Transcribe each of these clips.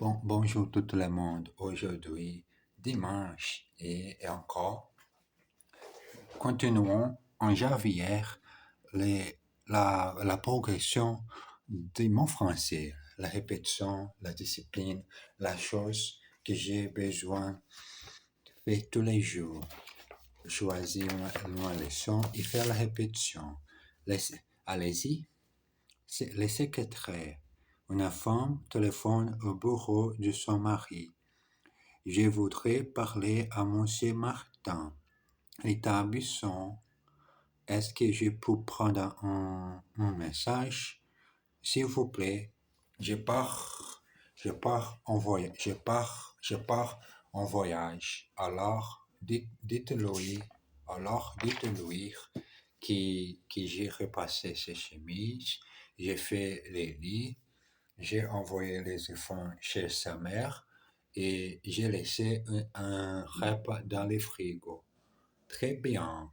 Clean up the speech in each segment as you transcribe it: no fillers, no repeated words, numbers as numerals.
Bonjour tout le monde. Aujourd'hui, dimanche et encore, continuons en janvier la progression de mon français, la répétition, la discipline, la chose que j'ai besoin de faire tous les jours. Choisir une leçon et faire la répétition. Allez-y. Le secrétaire. Une femme téléphone au bureau de son mari. Je voudrais parler à monsieur Martin. L'établissement. Est-ce que je peux prendre un message? S'il vous plaît. Je pars en voyage. Dites-lui que j'ai repassé ses chemises, j'ai fait les lits, j'ai envoyé les enfants chez sa mère et j'ai laissé un repas dans le frigo. Très bien,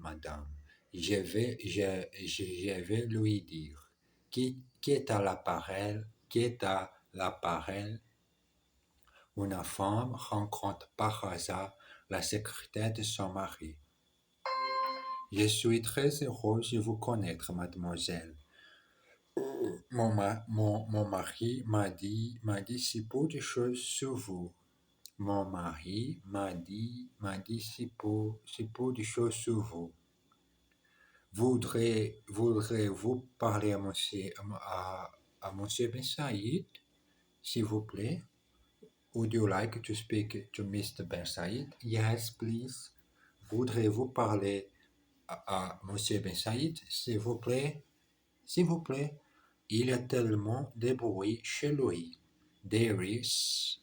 madame. Je vais lui dire. Qui est à l'appareil? Qui est à l'appareil? Une femme rencontre par hasard la secrétaire de son mari. Je suis très heureux de vous connaître, mademoiselle. Mon mari m'a dit si peu de choses sur vous. Mon mari m'a dit si peu de choses sur vous. Voudrez-vous parler à monsieur Ben Saïd, s'il vous plaît? Would you like to speak to Mr. Ben Saïd? Yes, please. Voudrez-vous parler à monsieur Ben Saïd, s'il vous plaît? S'il vous plaît. Il y a tellement de bruit chez lui. There is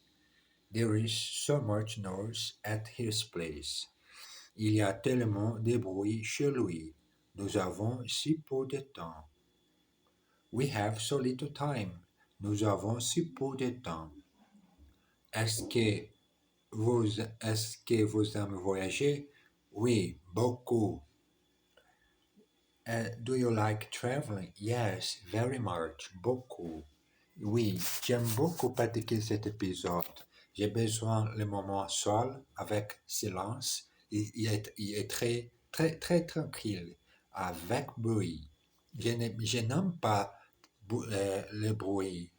so much noise at his place. Il y a tellement de bruit chez lui. Nous avons si peu de temps. We have so little time. Nous avons si peu de temps. Est-ce que vous aimez voyager? Oui, beaucoup. Do you like traveling? Yes, very much, beaucoup. Oui, j'aime beaucoup pratiquer cet épisode. J'ai besoin le moment seul, avec silence. Il est très tranquille, avec bruit. Je n'aime pas le bruit,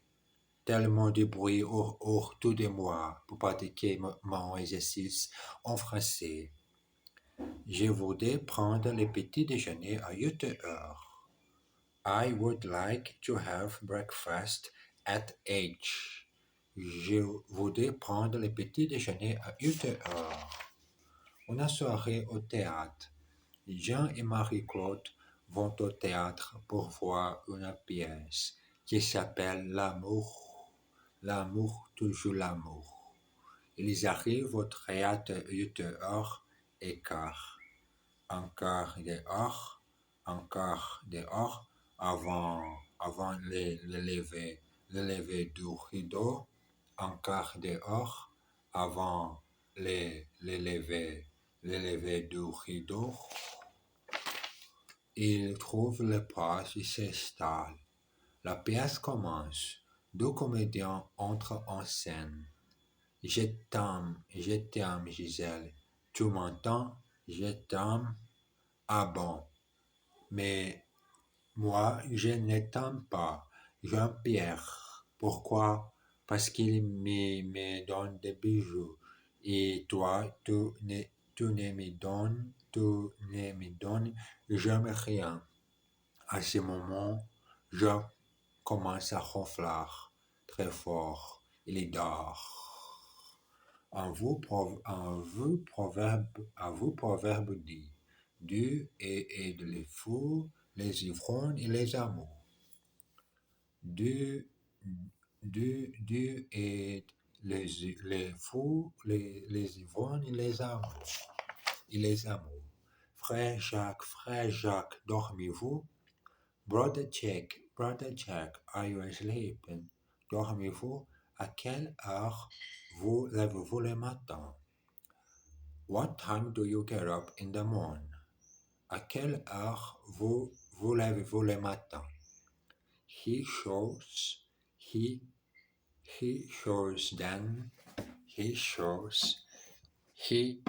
tellement de bruit autour de moi pour pratiquer mon exercice en français. Je voudrais prendre le petit déjeuner à 8 heures. I would like to have breakfast at 8. Je voudrais prendre le petit déjeuner à 8 heures. Une soirée au théâtre. Jean et Marie-Claude vont au théâtre pour voir une pièce qui s'appelle L'amour. L'amour, toujours l'amour. Ils arrivent au théâtre à 8 heures et quart. Encore dehors, avant le lever du rideau, encore dehors, avant le lever du rideau. Il trouve le place et s'installe. La pièce commence. Deux comédiens entrent en scène. Je t'aime, Gisèle. Tu m'entends? Je t'aime. Ah bon, mais moi, je ne t'aime pas. Jean-Pierre. Pourquoi? Parce qu'il me donne des bijoux. Et toi, tu ne me donnes jamais rien. À ce moment, Jean commence à ronfler très fort. Il dort. Proverbe dit. Dieu aide les fous, les ivrognes et les amours. Dieu aide les fous, les ivrognes et les amours. Frère Jacques, dormez-vous? Brother Jack, are you sleeping? Dormez-vous? À quelle heure vous levez-vous le matin? What time do you get up in the morning? À quelle heure vous levez-vous le matin? He He shows then, he shows, he,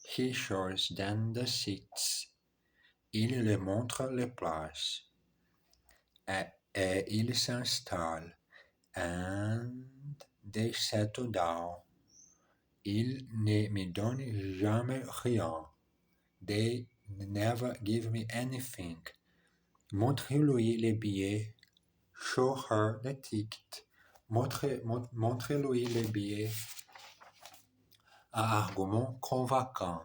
he shows then the seats. Il leur montre les places. Et il s'installe. And they settle down. Ils ne me donnent jamais rien. They never give me anything. Montrez-lui les billets. Show her the ticket. Montrez-lui les billets. Un argument convaincant.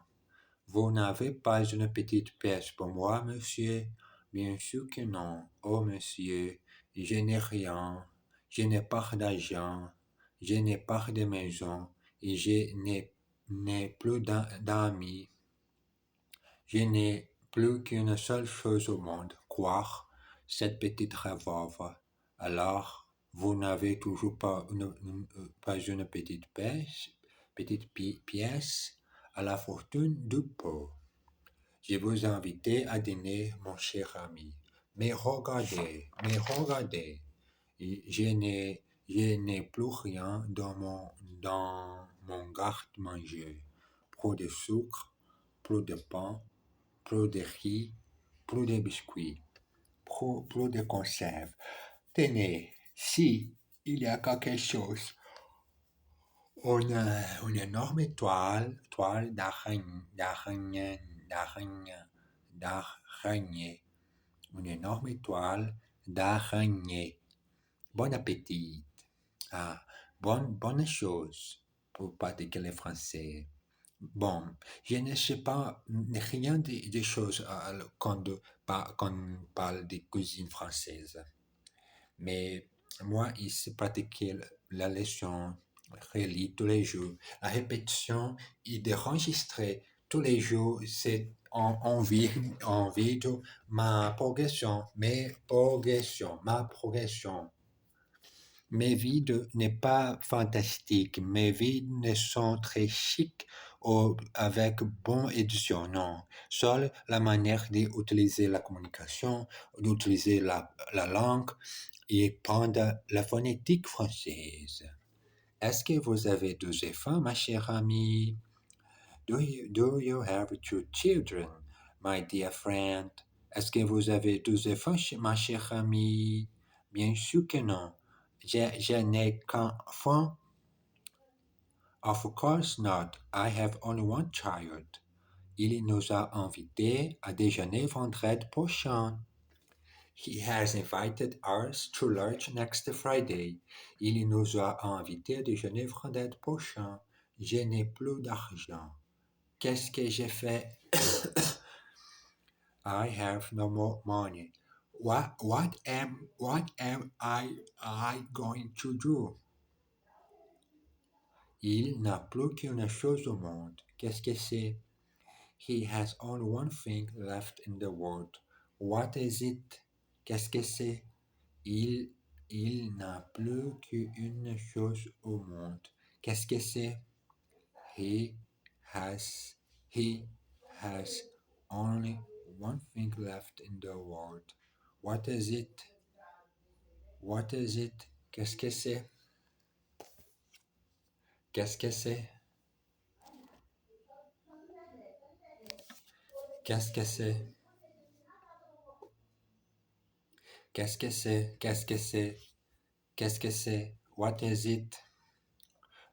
Vous n'avez pas une petite pièce pour moi, monsieur? Bien sûr que non. Oh, monsieur, je n'ai rien. Je n'ai pas d'argent. Je n'ai pas de maison. Et je n'ai plus d'amis. Je n'ai plus qu'une seule chose au monde, croire cette petite revolver. Alors, vous n'avez toujours pas une petite pièce à la fortune du pauvre. Je vous invite à dîner, mon cher ami. Mais regardez, je n'ai plus rien dans mon garde-manger. Plus de sucre, plus de pain, plus de riz, plus de biscuits, plus de conserves. Tenez, si il y a quelque chose, une énorme toile d'araignée, une énorme toile d'araignée. Bon appétit. Ah, bonne chose pour pratiquer le français. Bon, je ne sais pas rien des choses quand on parle de cuisine française. Mais moi, ici, pratiquer la leçon, relire tous les jours, la répétition et d'enregistrer tous les jours, c'est en vidéo ma progression. Mes vidéos n'est pas fantastique, mes vidéos sont très chic ou avec bonne édition, non. Seule la manière d'utiliser la communication, d'utiliser la langue et prendre la phonétique française. Est-ce que vous avez deux enfants, ma chère amie? Do you have two children, my dear friend? Est-ce que vous avez deux enfants, ma chère amie? Bien sûr que non. Je n'ai qu'un enfant. Of course not. I have only one child. Il nous a invités à déjeuner vendredi prochain. He has invited us to lunch next Friday. Il nous a invités à déjeuner vendredi prochain. Je n'ai plus d'argent. Qu'est-ce que j'ai fait? I have no more money. What am I going to do? Il n'a plus qu'une chose au monde. Qu'est-ce que c'est? He has only one thing left in the world. What is it? Qu'est-ce que c'est? Il n'a plus qu'une chose au monde. Qu'est-ce que c'est? He has only one thing left in the world. What is it? What is it? Qu'est-ce que c'est? Qu'est-ce que c'est? Qu'est-ce que c'est? Qu'est-ce que c'est? Qu'est-ce que c'est? Qu'est-ce que c'est? What is it?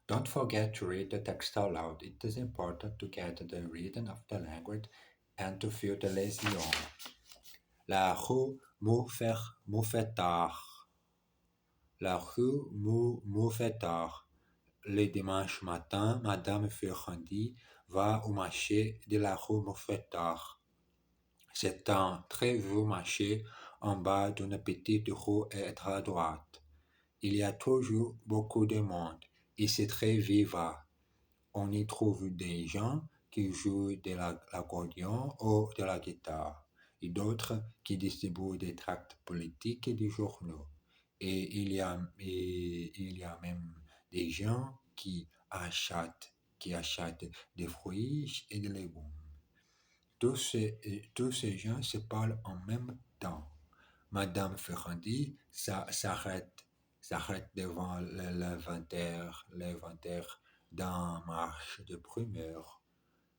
Don't forget to read the text out loud. It is important to get the rhythm of the language and to feel the lesion. La rue Mouffetard. La rue Mouffetard. Le dimanche matin, Madame Ferrandi va au marché de la rue Mouffetard. C'est un très vieux marché en bas d'une petite rue à droite. Il y a toujours beaucoup de monde et c'est très vivant. On y trouve des gens qui jouent de l'accordéon ou de la guitare et d'autres qui distribuent des tracts politiques et des journaux. Et il y a même des gens qui achètent des fruits et des légumes. Tous ces gens se parlent en même temps. Madame Ferrandi s'arrête s'arrête devant l'inventaire d'un marché de primeurs.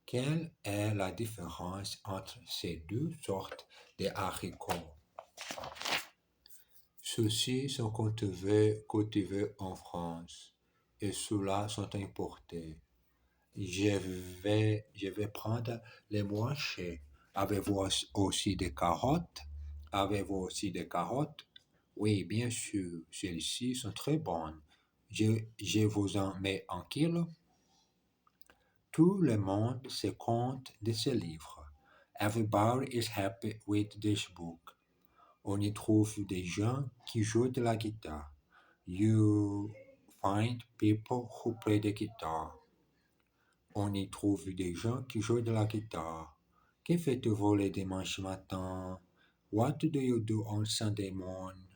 Quelle est la différence entre ces deux sortes de haricots? Ceux-ci sont cultivés en France et ceux-là sont importés. Je vais prendre les moins chers. Avez-vous aussi des carottes? Avez-vous aussi des carottes? Oui, bien sûr, celles-ci sont très bonnes. Je vous en mets un kilo. Tout le monde se compte de ce livre. Everybody is happy with this book. On y trouve des gens qui jouent de la guitare. You find people who play the guitar. On y trouve des gens qui jouent de la guitare. Que faites-vous le dimanche matin? What do you do on Sunday morning?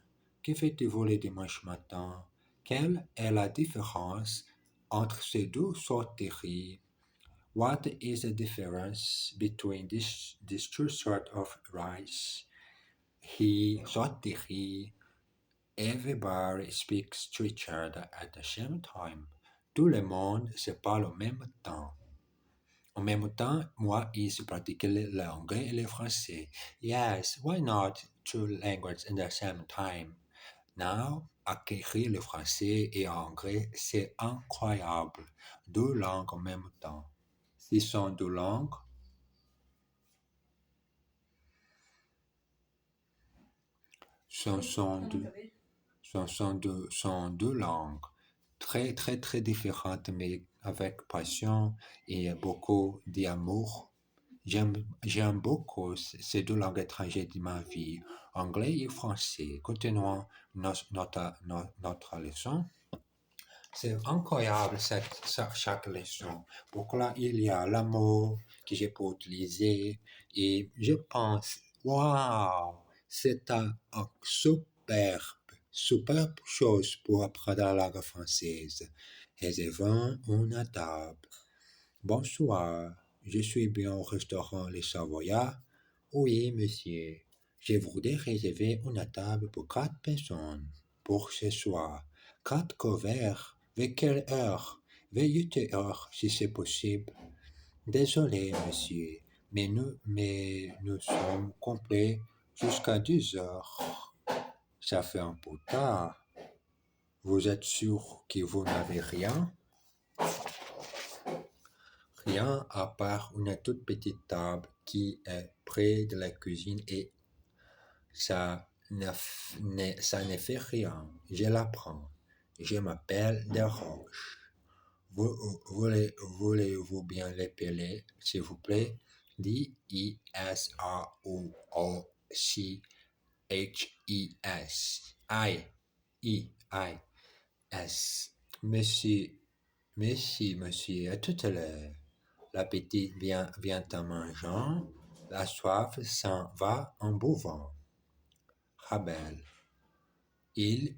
Que faites-vous le dimanche matin? Quelle est la différence entre ces deux sortes de riz? What is the difference between these two sorts of rice? He sorte de riz. Everybody speaks to each other at the same time. Tout le monde se parle au même temps. En même temps, moi, je pratique l'anglais et le français. Yes, why not two languages at the same time? Now, acquérir le français et l'anglais, c'est incroyable. Deux langues en même temps. Ce sont deux langues. Sont deux langues très, très, très différentes, mais avec passion et beaucoup d'amour. J'aime beaucoup ces deux langues étrangères de ma vie, anglais et français. Continuons notre leçon. C'est incroyable chaque leçon. Pourquoi il y a l'amour que je peux utiliser et je pense, waouh, c'est un superbe chose pour apprendre la langue française. Réservons une table. Bonsoir, je suis bien au restaurant Les Savoyards. Oui, monsieur. Je voudrais réserver une table pour 4 personnes pour ce soir. 4 couverts. Vers quelle heure? Vers 8 heures, si c'est possible. Désolé, monsieur, mais nous sommes complets jusqu'à 10 heures. Ça fait un peu tard. Vous êtes sûr que vous n'avez rien? Rien à part une toute petite table qui est près de la cuisine et ça ne fait rien. Je la prends. Je m'appelle Desroches. Voulez-vous bien l'appeler, s'il vous plaît? Desroches. I-I-S. Monsieur, à tout à l'heure. L'appétit vient en mangeant, la soif s'en va en buvant. Rabel. Il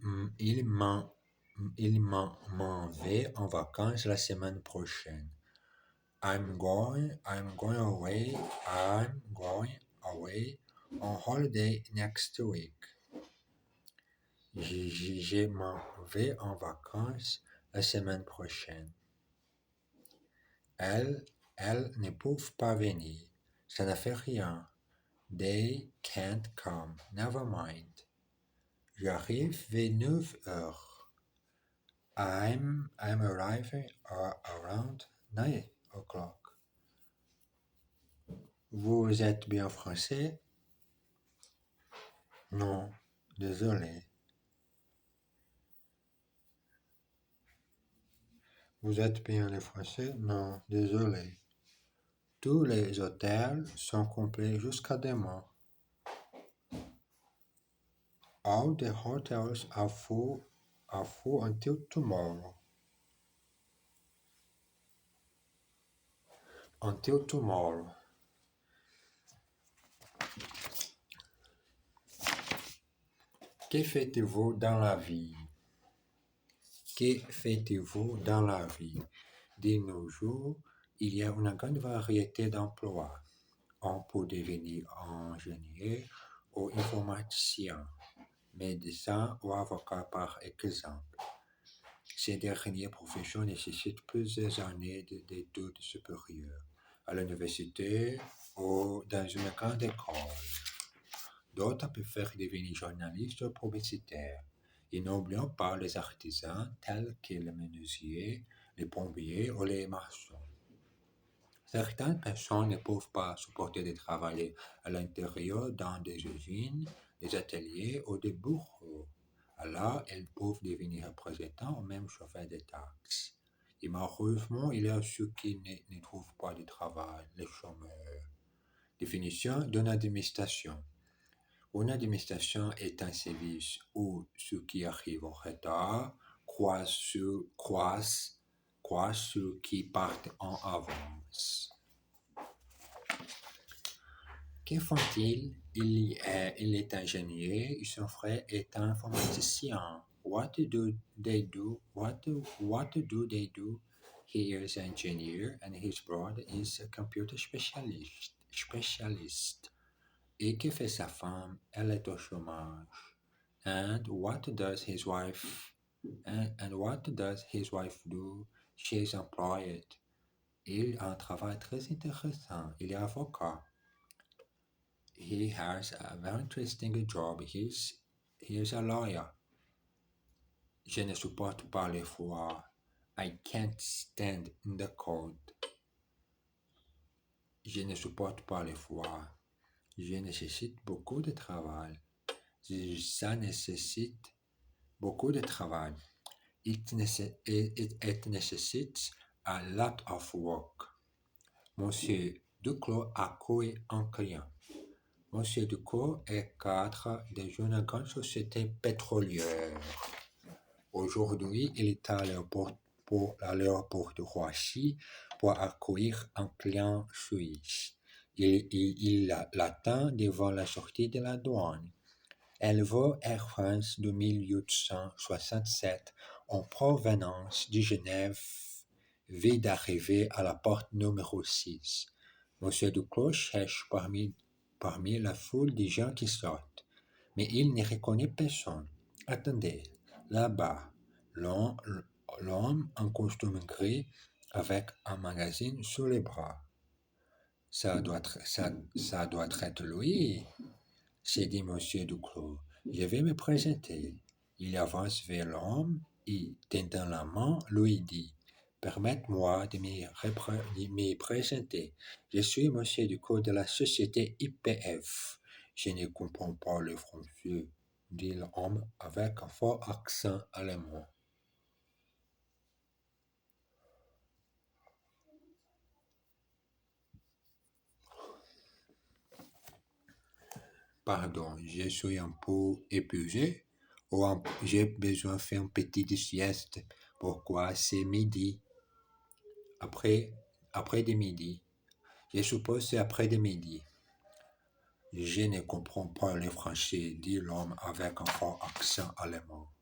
m'en va en vacances la semaine prochaine. I'm going away on holiday next week. Je m'en vais en vacances la semaine prochaine. Elles ne peuvent pas venir. Ça ne fait rien. They can't come. Never mind. J'arrive vers 9 heures. I'm arriving around 9 o'clock. Vous êtes bien français? Non, désolé. Vous êtes bien le français? Non, désolé. Tous les hôtels sont complets jusqu'à demain. All the hotels are full until tomorrow. Until tomorrow. Que faites-vous dans la vie? Que faites-vous dans la vie? De nos jours, il y a une grande variété d'emplois. On peut devenir ingénieur ou informaticien. médecin ou avocat par exemple. Ces dernières professions nécessitent plusieurs années d'études supérieures à l'université ou dans une grande école. D'autres préfèrent devenir journalistes ou publicitaires. Et n'oublions pas les artisans tels que les menuisiers, les plombiers ou les maçons. Certaines personnes ne peuvent pas supporter de travailler à l'intérieur dans des usines, des ateliers ou des bureaux. Alors, elles peuvent devenir représentants ou même chauffeurs de taxes. Et malheureusement, il y a ceux qui ne trouvent pas de travail, les chômeurs. Définition d'une administration. Une administration est un service où ceux qui arrivent en retard croisent ceux qui partent en avance. Que font-ils? Il est ingénieur et son frère est informaticien. What do they do? What do they do? He is an engineer and his brother is a computer specialist. Et que fait sa femme? Elle est au chômage. And what does his wife do? She is employed. Il a un travail très intéressant. Il est avocat. He has a very interesting job. He is a lawyer. Je ne supporte pas le froid. I can't stand the cold. Je ne supporte pas le froid. Je nécessite beaucoup de travail. Ça nécessite beaucoup de travail. It necessitates a lot of work. Monsieur Duclos accueille un client. Monsieur Duclos est cadre d'une grande société pétrolière. Aujourd'hui, il est à l'aéroport de Roissy pour accueillir un client suisse. Il l'attend devant la sortie de la douane. Elle vaut Air France de 1867 en provenance de Genève vient d'arriver à la porte numéro 6. Monsieur Duclos cherche parmi la foule des gens qui sortent, mais il ne reconnaît personne. Attendez, là-bas, l'homme en costume gris avec un magazine sous les bras. Ça doit être lui, s'est dit Monsieur Duclos. Je vais me présenter. Il avance vers l'homme et, tendant la main, lui dit « Permettez-moi de me présenter. Je suis Monsieur Duclos de la société IPF. Je ne comprends pas le français, dit l'homme avec un fort accent allemand. Pardon, je suis un peu épuisé ou j'ai besoin de faire une petite sieste. Pourquoi c'est midi? Après de midi. Je suppose c'est après de midi. Je ne comprends pas le français, dit l'homme avec un fort accent allemand.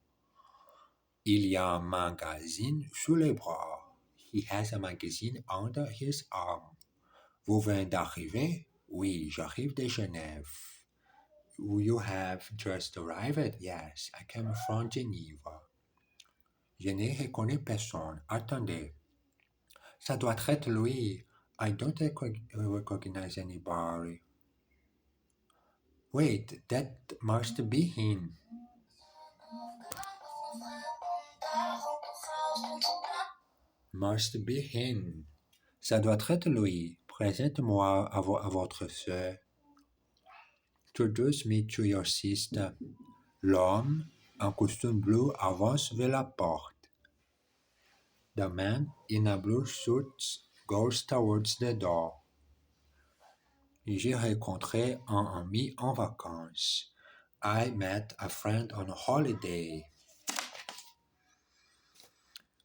Il y a un magazine sous les bras. He has a magazine under his arm. Vous venez d'arriver? Oui, j'arrive de Genève. You have just arrived? Yes, I came from Geneva. Je ne reconnais personne. Attendez. Ça doit être lui. I don't recognize anybody. Wait, that must be him. Must be him. Ça doit être lui. Présente-moi à votre sœur. Introduce me to your sister. L'homme en costume bleu avance vers la porte. The man in a blue suit goes towards the door. J'ai rencontré un ami en vacances. I met a friend on a holiday.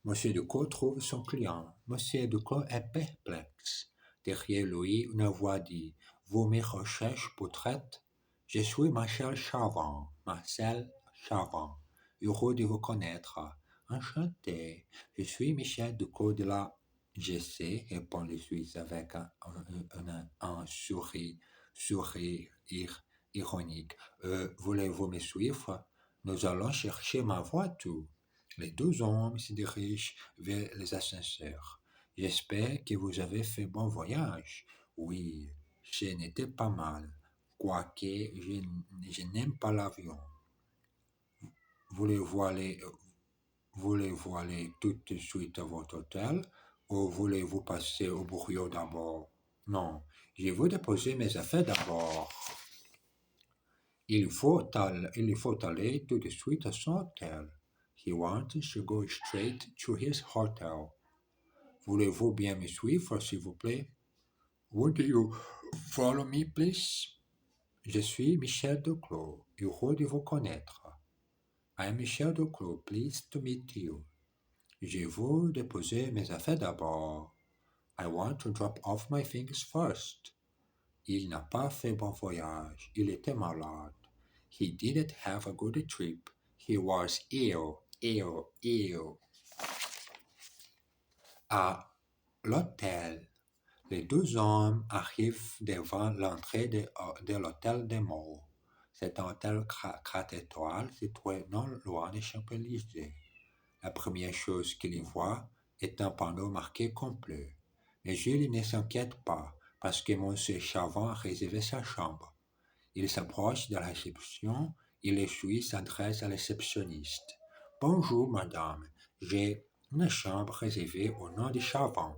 Monsieur Duclos trouve son client. Monsieur Duclos est perplexe. Derrière lui, une voix dit « Vous me recherchez peut-être? Je suis Marcel Chavant. Heureux de vous connaître. Enchanté. Je suis Michel Duclos de la GC, répond le Suisse avec un sourire ironique. Voulez-vous me suivre? Nous allons chercher ma voiture. Les deux hommes se dirigent vers les ascenseurs. J'espère que vous avez fait bon voyage. Oui, ce n'était pas mal, quoique je n'aime pas l'avion. Voulez-vous aller, voulez-vous aller tout de suite à votre hôtel ou voulez-vous passer au bureau d'abord? Non, je veux déposer mes affaires d'abord. Il faut aller tout de suite à son hôtel. He wants to go straight to his hotel. Voulez-vous bien me suivre, s'il vous plaît? Would you follow me, please? Je suis Michel Duclos, heureux de vous connaître. I am Michel Duclos, pleased to meet you. Je veux déposer mes affaires d'abord. I want to drop off my things first. Il n'a pas fait bon voyage. Il était malade. He didn't have a good trip. He was ill. À l'hôtel, les deux hommes arrivent devant l'entrée de l'hôtel des Mots. C'est un hôtel 4 étoiles situé non loin des Champs-Élysées. La première chose qu'il y voit est un panneau marqué complet. Mais Jules ne s'inquiète pas parce que Monsieur Chavant a réservé sa chambre. Il s'approche de la réception et le Suisse s'adresse à la réceptionniste. Bonjour, madame, j'ai une chambre réservée au nom de Chavant.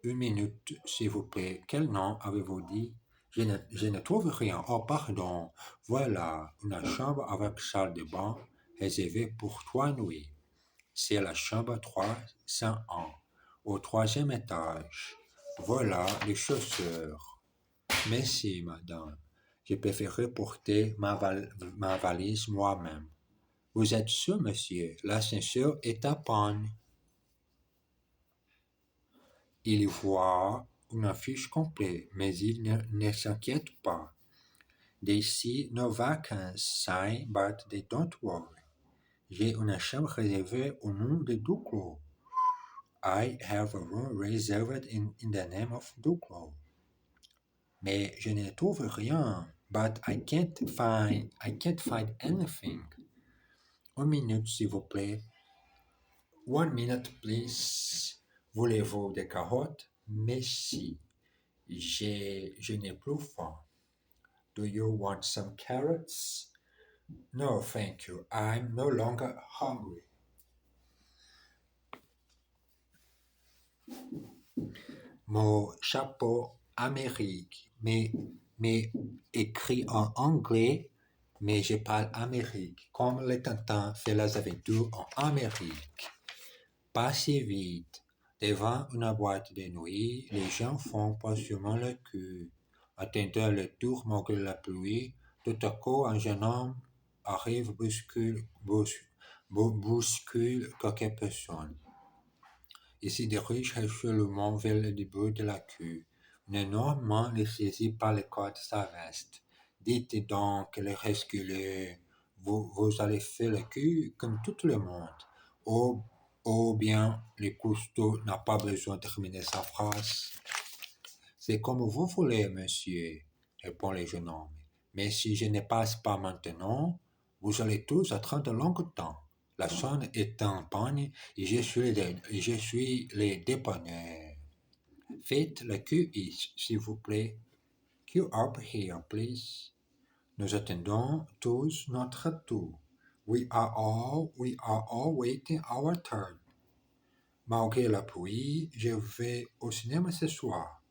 Une minute, s'il vous plaît. Quel nom avez-vous dit? Je ne trouve rien. Oh, pardon. Voilà, une chambre avec salle de bain réservée pour 3 nuits. C'est la chambre 301, au troisième étage. Voilà les chaussures. Merci, madame. Je préférerais porter ma valise moi-même. Vous êtes sûr, monsieur? L'ascenseur est à panne. Il voit une affiche complète, mais il ne s'inquiète pas. They see no vacancy sign, but they don't worry. J'ai une chambre réservée au nom de Duclos. I have a room reserved in the name of Duclos. Mais je ne trouve rien. But I can't find anything. Une minute, s'il vous plaît. 1 minute, please. Voulez-vous des carottes? Merci. Je n'ai plus faim. Do you want some carrots? No, thank you. I'm no longer hungry. Mon chapeau Amérique, mais écrit en anglais, mais je parle Amérique, comme les tantins fait les aventures en Amérique. Pas si vite. Devant une boîte de nuit, les gens font patiemment le cul. Attendant le tour malgré la pluie, tout à coup un jeune homme arrive bouscule quelques personnes. Il se dirige régulièrement vers le début de la queue. Un énorme main le saisit par le corps de sa veste. Dites donc, le resculer, vous allez faire le cul comme tout le monde. Ou bien le cousteau n'a pas besoin de terminer sa phrase. C'est comme vous voulez, monsieur, répond le jeune homme. Mais si je ne passe pas maintenant, vous allez tous attendre longtemps. La sonne est en panne et je suis le dépanneur. Faites le QI, s'il vous plaît. Queue up here, please. Nous attendons tous notre tour. We are all waiting our turn. Malgré la pluie, je vais au cinéma ce soir.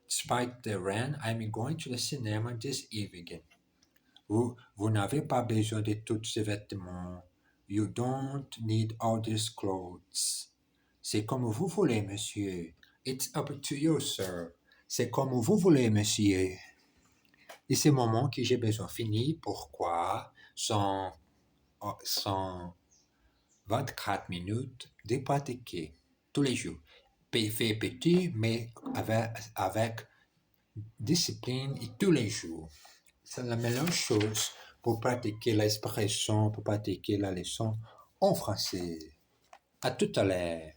Despite the rain, I'm going to the cinema this evening. Vous n'avez pas besoin de tous ces vêtements. You don't need all these clothes. C'est comme vous voulez, monsieur. It's up to you, sir. C'est comme vous voulez, monsieur. Et ce moment que j'ai besoin fini, pourquoi sont 24 minutes de pratiquer tous les jours. Fait petit, mais avec discipline et tous les jours. C'est la meilleure chose pour pratiquer l'expression, pour pratiquer la leçon en français. À tout à l'heure.